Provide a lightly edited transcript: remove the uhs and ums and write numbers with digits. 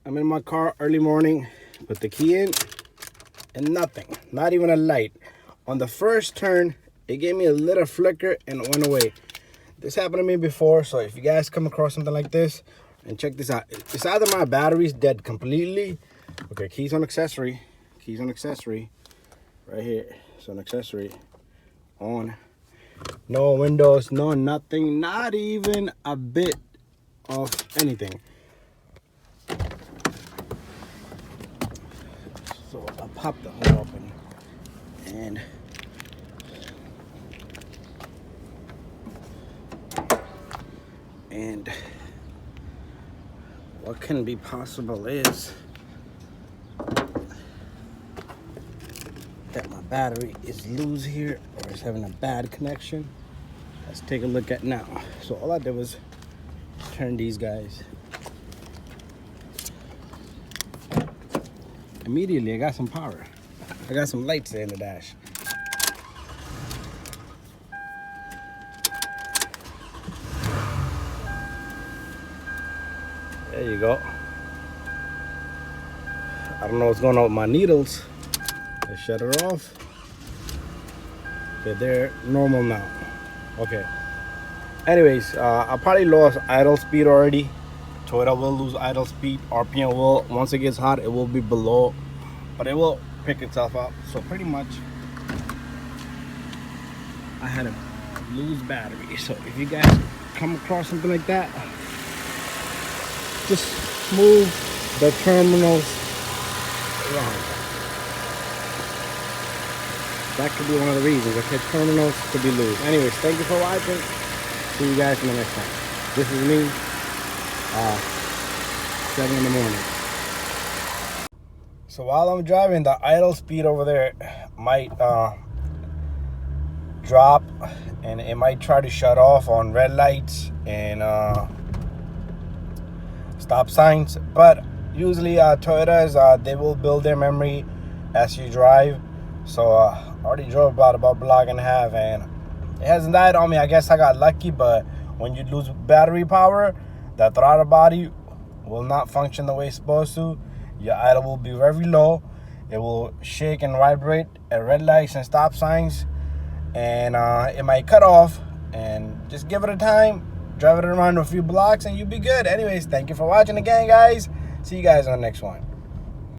I'm in my car early morning, put the key in, and nothing, not even a light. On the first turn, it gave me a little flicker and it went away. This happened to me before, so if you guys come across something like this, and check this out. It's either my battery's dead completely. Okay, keys on accessory, right here. So an accessory, on. No windows, no nothing, not even a bit of anything. So I popped the hood open and what can be possible is that my battery is loose here or is having a bad connection. Let's take a look at now. So all I did was turn these guys. Immediately I got some power. I got some lights there in the dash. There you go. I don't know what's going on with my needles. Let's shut her off. Okay, they're normal now. Okay. Anyways, I probably lost idle speed already. Toyota will lose idle speed. RPM will, once it gets hot, it will be below, but it will pick itself up. So pretty much, I had a loose battery. So if you guys come across something like that, just move the terminals around. That could be one of the reasons. Okay, terminals could be loose. Anyways, thank you for watching. See you guys in the next time. This is me. 7 in the morning. So while I'm driving, the idle speed over there might drop, and it might try to shut off on red lights and stop signs. But usually Toyotas, they will build their memory as you drive. So I already drove about a block and a half, and it hasn't died on me. I guess I got lucky, but when you lose battery power, the throttle body will not function the way it's supposed to. Your idle will be very low. It will shake and vibrate at red lights and stop signs, and it might cut off. And just give it a time, drive it around a few blocks, and you'll be good. Anyways, thank you for watching again, guys. See you guys on the next one.